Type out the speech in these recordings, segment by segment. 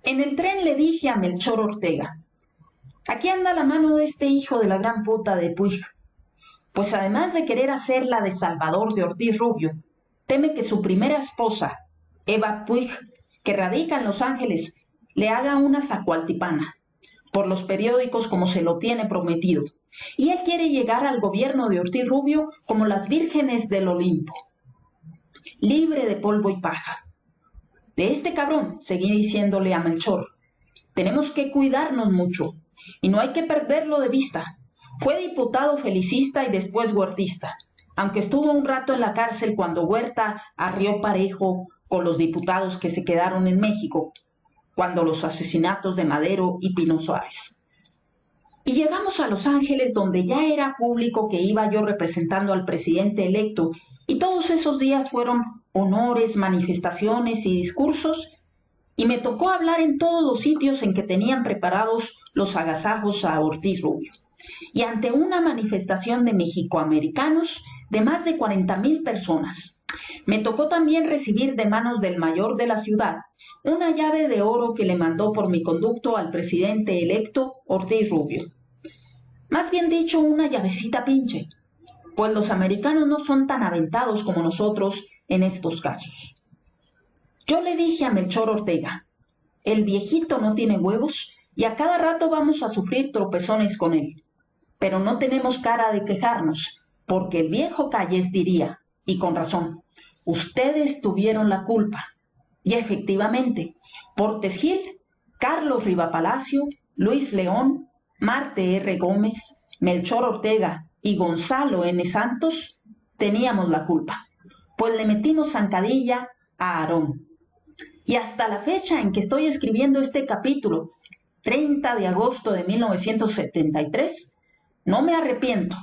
En el tren le dije a Melchor Ortega: aquí anda la mano de este hijo de la gran puta de Puig, pues además de querer hacerla de Salvador de Ortiz Rubio, teme que su primera esposa, Eva Puig, que radica en Los Ángeles, le haga una zacualtipana por los periódicos como se lo tiene prometido, y él quiere llegar al gobierno de Ortiz Rubio como las vírgenes del Olimpo, libre de polvo y paja. De este cabrón, seguí diciéndole a Melchor, tenemos que cuidarnos mucho, y no hay que perderlo de vista. Fue diputado felicista y después huertista, aunque estuvo un rato en la cárcel cuando Huerta arrió parejo con los diputados que se quedaron en México, cuando los asesinatos de Madero y Pino Suárez. Y llegamos a Los Ángeles, donde ya era público que iba yo representando al presidente electo, y todos esos días fueron honores, manifestaciones y discursos, y me tocó hablar en todos los sitios en que tenían preparados los agasajos a Ortiz Rubio. Y ante una manifestación de mexicoamericanos de más de 40,000 personas. Me tocó también recibir de manos del mayor de la ciudad una llave de oro que le mandó por mi conducto al presidente electo Ortiz Rubio. Más bien dicho, una llavecita pinche, pues los americanos no son tan aventados como nosotros en estos casos. Yo le dije a Melchor Ortega, el viejito no tiene huevos y a cada rato vamos a sufrir tropezones con él, pero no tenemos cara de quejarnos, porque el viejo Calles diría, y con razón, ustedes tuvieron la culpa. Y efectivamente, Portes Gil, Carlos Riva Palacio, Luis León, Marte R. Gómez, Melchor Ortega y Gonzalo N. Santos teníamos la culpa, pues le metimos zancadilla a Aarón. Y hasta la fecha en que estoy escribiendo este capítulo, 30 de agosto de 1973, no me arrepiento.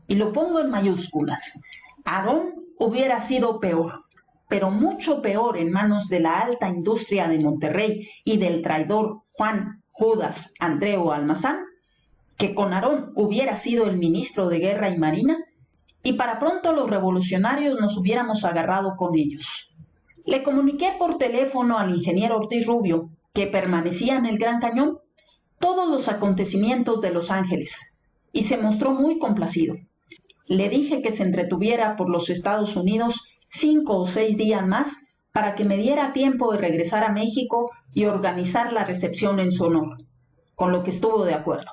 Y lo pongo en mayúsculas. Aarón hubiera sido peor, pero mucho peor en manos de la alta industria de Monterrey y del traidor Juan Judas Andreu Almazán, que con Aarón hubiera sido el ministro de Guerra y Marina, y para pronto los revolucionarios nos hubiéramos agarrado con ellos. Le comuniqué por teléfono al ingeniero Ortiz Rubio, que permanecía en el Gran Cañón, todos los acontecimientos de Los Ángeles, y se mostró muy complacido. Le dije que se entretuviera por los Estados Unidos 5 o 6 días más para que me diera tiempo de regresar a México y organizar la recepción en su honor, con lo que estuvo de acuerdo.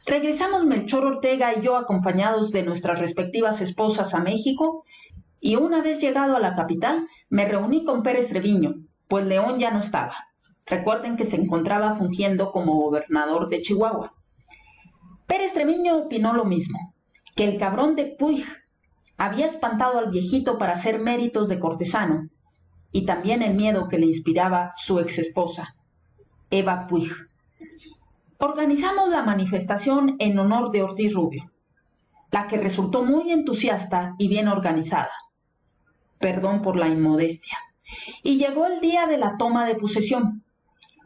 Regresamos Melchor Ortega y yo acompañados de nuestras respectivas esposas a México, y una vez llegado a la capital me reuní con Pérez Treviño, pues León ya no estaba. Recuerden que se encontraba fungiendo como gobernador de Chihuahua. Pérez Treviño opinó lo mismo, que el cabrón de Puig había espantado al viejito para hacer méritos de cortesano, y también el miedo que le inspiraba su exesposa, Eva Puig. Organizamos la manifestación en honor de Ortiz Rubio, la que resultó muy entusiasta y bien organizada. Perdón por la inmodestia. Y llegó el día de la toma de posesión,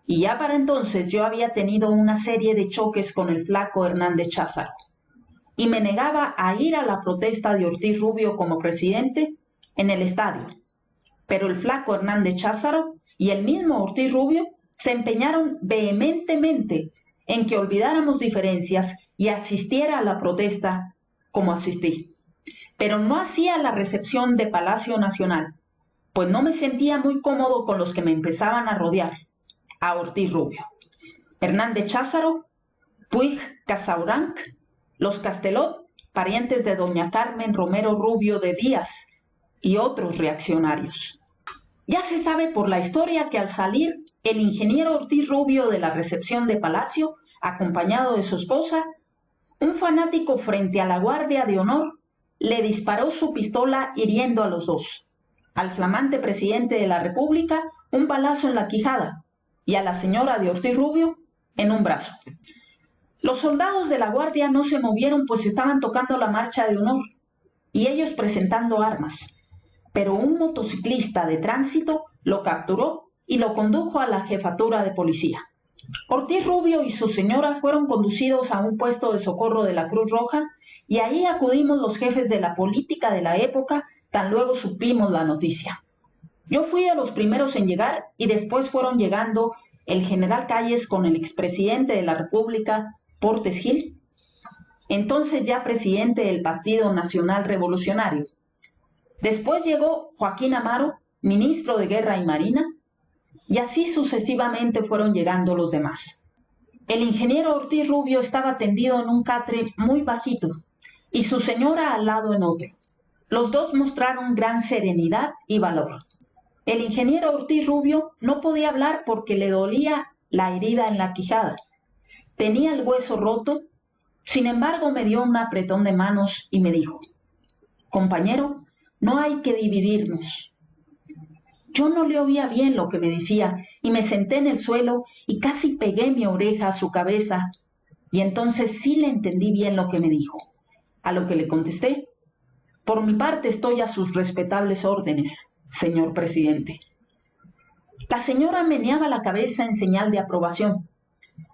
y ya para entonces yo había tenido una serie de choques con el flaco Hernández Cházaro, y me negaba a ir a la protesta de Ortiz Rubio como presidente en el estadio. Pero el flaco Hernández Cházaro y el mismo Ortiz Rubio se empeñaron vehementemente en que olvidáramos diferencias y asistiera a la protesta como asistí. Pero no hacía la recepción de Palacio Nacional, pues no me sentía muy cómodo con los que me empezaban a rodear, a Ortiz Rubio, Hernández Cházaro, Puig Casauranc, los Castelot, parientes de doña Carmen Romero Rubio de Díaz, y otros reaccionarios. Ya se sabe por la historia que al salir el ingeniero Ortiz Rubio de la recepción de Palacio, acompañado de su esposa, un fanático frente a la Guardia de Honor le disparó su pistola hiriendo a los dos. Al flamante presidente de la República un balazo en la quijada y a la señora de Ortiz Rubio en un brazo. Los soldados de la Guardia no se movieron, pues estaban tocando la marcha de honor y ellos presentando armas, pero un motociclista de tránsito lo capturó y lo condujo a la jefatura de policía. Ortiz Rubio y su señora fueron conducidos a un puesto de socorro de la Cruz Roja, y ahí acudimos los jefes de la política de la época tan luego supimos la noticia. Yo fui de los primeros en llegar y después fueron llegando el general Calles con el expresidente de la República, Portes Gil, entonces ya presidente del Partido Nacional Revolucionario. Después llegó Joaquín Amaro, ministro de Guerra y Marina, y así sucesivamente fueron llegando los demás. El ingeniero Ortiz Rubio estaba tendido en un catre muy bajito y su señora al lado en otro. Los dos mostraron gran serenidad y valor. El ingeniero Ortiz Rubio no podía hablar porque le dolía la herida en la quijada. Tenía el hueso roto, sin embargo me dio un apretón de manos y me dijo: compañero, no hay que dividirnos. Yo no le oía bien lo que me decía y me senté en el suelo y casi pegué mi oreja a su cabeza, y entonces sí le entendí bien lo que me dijo, a lo que le contesté: por mi parte estoy a sus respetables órdenes, señor presidente. La señora meneaba la cabeza en señal de aprobación.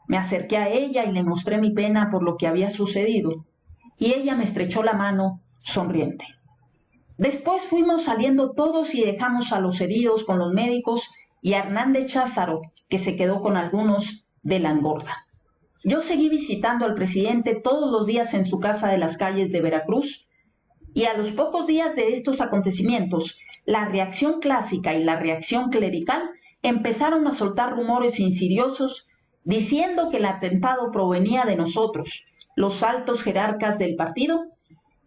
Me acerqué a ella y le mostré mi pena por lo que había sucedido, y ella me estrechó la mano, sonriente. Después fuimos saliendo todos y dejamos a los heridos con los médicos y a Hernández Cházaro, que se quedó con algunos de la engorda. Yo seguí visitando al presidente todos los días en su casa de las calles de Veracruz, y a los pocos días de estos acontecimientos, la reacción clásica y la reacción clerical empezaron a soltar rumores insidiosos diciendo que el atentado provenía de nosotros, los altos jerarcas del partido,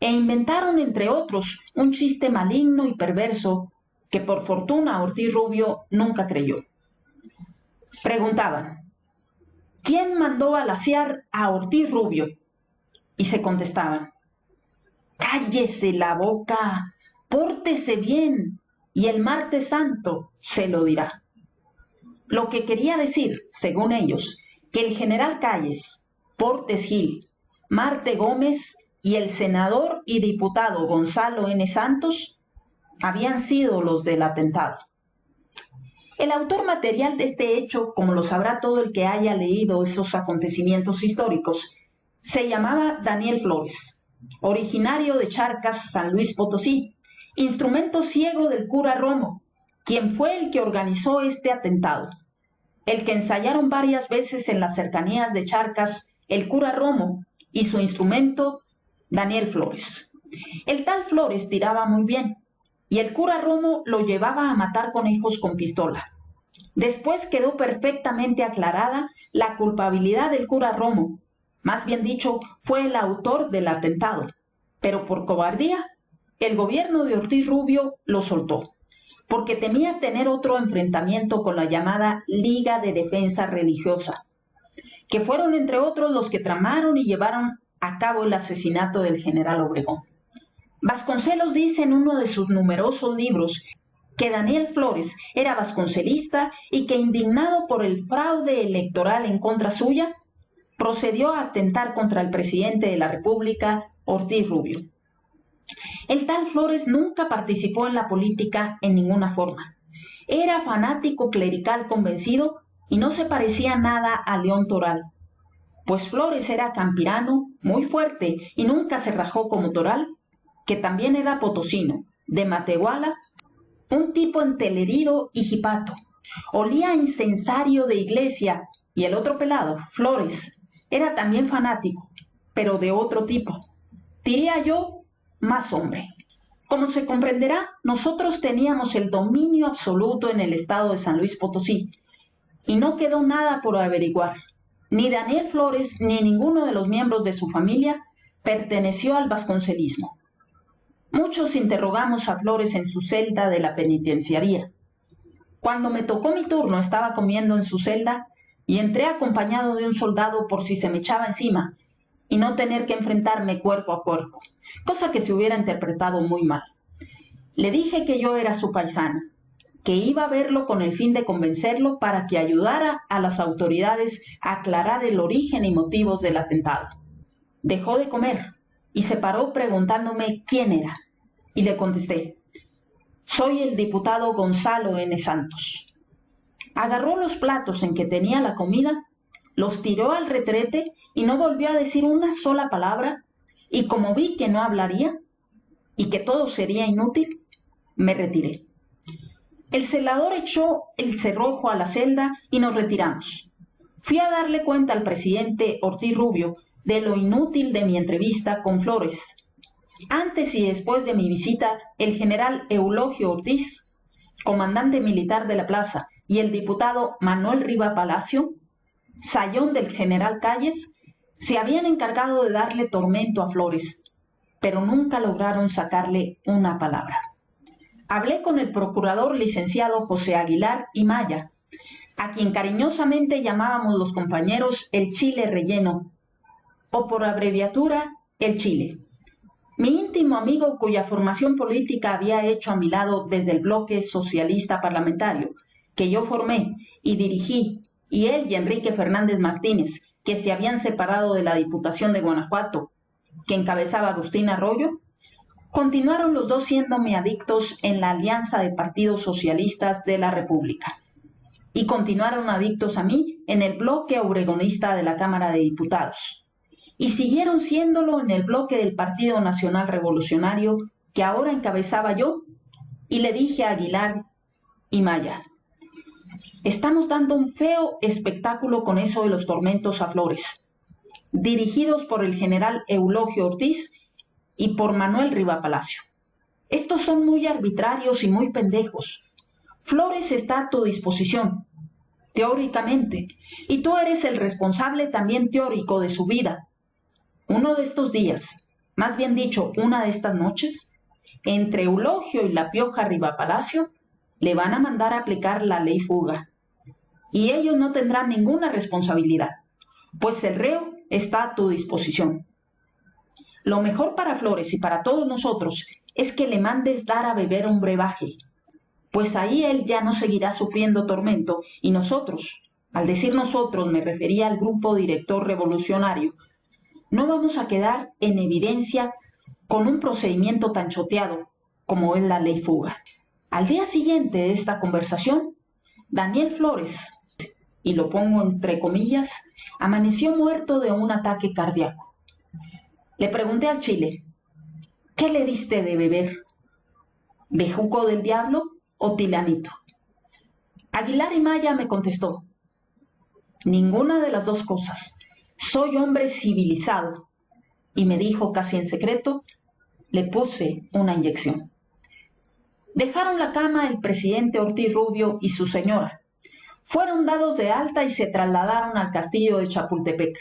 e inventaron, entre otros, un chiste maligno y perverso que por fortuna Ortiz Rubio nunca creyó. Preguntaban: ¿quién mandó a laciar a Ortiz Rubio? Y se contestaban: cállese la boca, pórtese bien, y el martes santo se lo dirá. Lo que quería decir, según ellos, que el general Calles, Portes Gil, Marte Gómez y el senador y diputado Gonzalo N. Santos habían sido los del atentado. El autor material de este hecho, como lo sabrá todo el que haya leído esos acontecimientos históricos, se llamaba Daniel Flores, originario de Charcas, San Luis Potosí, instrumento ciego del cura Romo, quien fue el que organizó este atentado, el que ensayaron varias veces en las cercanías de Charcas el cura Romo y su instrumento Daniel Flores. El tal Flores tiraba muy bien y el cura Romo lo llevaba a matar conejos con pistola. Después quedó perfectamente aclarada la culpabilidad del cura Romo. Más bien dicho, fue el autor del atentado, pero por cobardía, el gobierno de Ortiz Rubio lo soltó, porque temía tener otro enfrentamiento con la llamada Liga de Defensa Religiosa, que fueron entre otros los que tramaron y llevaron a cabo el asesinato del general Obregón. Vasconcelos dice en uno de sus numerosos libros que Daniel Flores era vasconcelista y que, indignado por el fraude electoral en contra suya, procedió a atentar contra el presidente de la República, Ortiz Rubio. El tal Flores nunca participó en la política en ninguna forma. Era fanático clerical convencido y no se parecía nada a León Toral, pues Flores era campirano, muy fuerte y nunca se rajó como Toral, que también era potosino, de Matehuala, un tipo entelerido y jipato. Olía a incensario de iglesia, y el otro pelado, Flores, era también fanático, pero de otro tipo. Diría yo, más hombre. Como se comprenderá, nosotros teníamos el dominio absoluto en el estado de San Luis Potosí, y no quedó nada por averiguar. Ni Daniel Flores ni ninguno de los miembros de su familia perteneció al vasconcelismo. Muchos interrogamos a Flores en su celda de la penitenciaría. Cuando me tocó mi turno estaba comiendo en su celda y entré acompañado de un soldado por si se me echaba encima y no tener que enfrentarme cuerpo a cuerpo, cosa que se hubiera interpretado muy mal. Le dije que yo era su paisano, que iba a verlo con el fin de convencerlo para que ayudara a las autoridades a aclarar el origen y motivos del atentado. Dejó de comer y se paró preguntándome quién era, y le contesté: soy el diputado Gonzalo N. Santos. Agarró los platos en que tenía la comida, los tiró al retrete y no volvió a decir una sola palabra, y como vi que no hablaría y que todo sería inútil, me retiré. El celador echó el cerrojo a la celda y nos retiramos. Fui a darle cuenta al presidente Ortiz Rubio de lo inútil de mi entrevista con Flores. Antes y después de mi visita, el general Eulogio Ortiz, comandante militar de la plaza, y el diputado Manuel Riva Palacio, sayón del general Calles, se habían encargado de darle tormento a Flores, pero nunca lograron sacarle una palabra. Hablé con el procurador licenciado José Aguilar y Maya, a quien cariñosamente llamábamos los compañeros el Chile Relleno, o por abreviatura, el Chile. Mi íntimo amigo, cuya formación política había hecho a mi lado desde el bloque socialista parlamentario, que yo formé y dirigí, y él y Enrique Fernández Martínez, que se habían separado de la Diputación de Guanajuato, que encabezaba Agustín Arroyo, continuaron los dos siéndome adictos en la Alianza de Partidos Socialistas de la República, y continuaron adictos a mí en el bloque obregonista de la Cámara de Diputados, y siguieron siéndolo en el bloque del Partido Nacional Revolucionario que ahora encabezaba yo, y le dije a Aguilar y Maya: estamos dando un feo espectáculo con eso de los tormentos a Flores, dirigidos por el general Eulogio Ortiz y por Manuel Riva Palacio. Estos son muy arbitrarios y muy pendejos. Flores está a tu disposición, teóricamente, y tú eres el responsable también teórico de su vida. Uno de estos días, más bien dicho, una de estas noches, entre Eulogio y la pioja Riva Palacio, le van a mandar a aplicar la ley fuga. Y ellos no tendrán ninguna responsabilidad, pues el reo está a tu disposición. Lo mejor para Flores y para todos nosotros es que le mandes dar a beber un brebaje, pues ahí él ya no seguirá sufriendo tormento, y nosotros, al decir nosotros me refería al grupo director revolucionario, no vamos a quedar en evidencia con un procedimiento tan choteado como es la ley fuga. Al día siguiente de esta conversación, Daniel Flores, y lo pongo entre comillas, amaneció muerto de un ataque cardíaco. Le pregunté al Chile: ¿qué le diste de beber? ¿Bejuco del diablo o tilanito? Aguilar y Maya me contestó: ninguna de las dos cosas. Soy hombre civilizado. Y me dijo casi en secreto: le puse una inyección. Dejaron la cama el presidente Ortiz Rubio y su señora. Fueron dados de alta y se trasladaron al castillo de Chapultepec,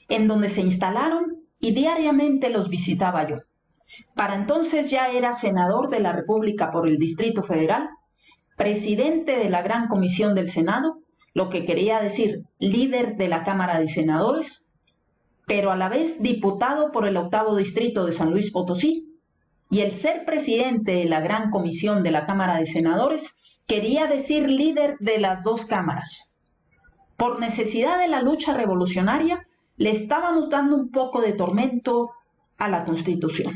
en donde se instalaron y diariamente los visitaba yo. Para entonces ya era senador de la República por el Distrito Federal, presidente de la Gran Comisión del Senado, lo que quería decir líder de la Cámara de Senadores, pero a la vez diputado por el 8º Distrito de San Luis Potosí, y el ser presidente de la Gran Comisión de la Cámara de Senadores quería decir líder de las dos cámaras. Por necesidad de la lucha revolucionaria, le estábamos dando un poco de tormento a la Constitución.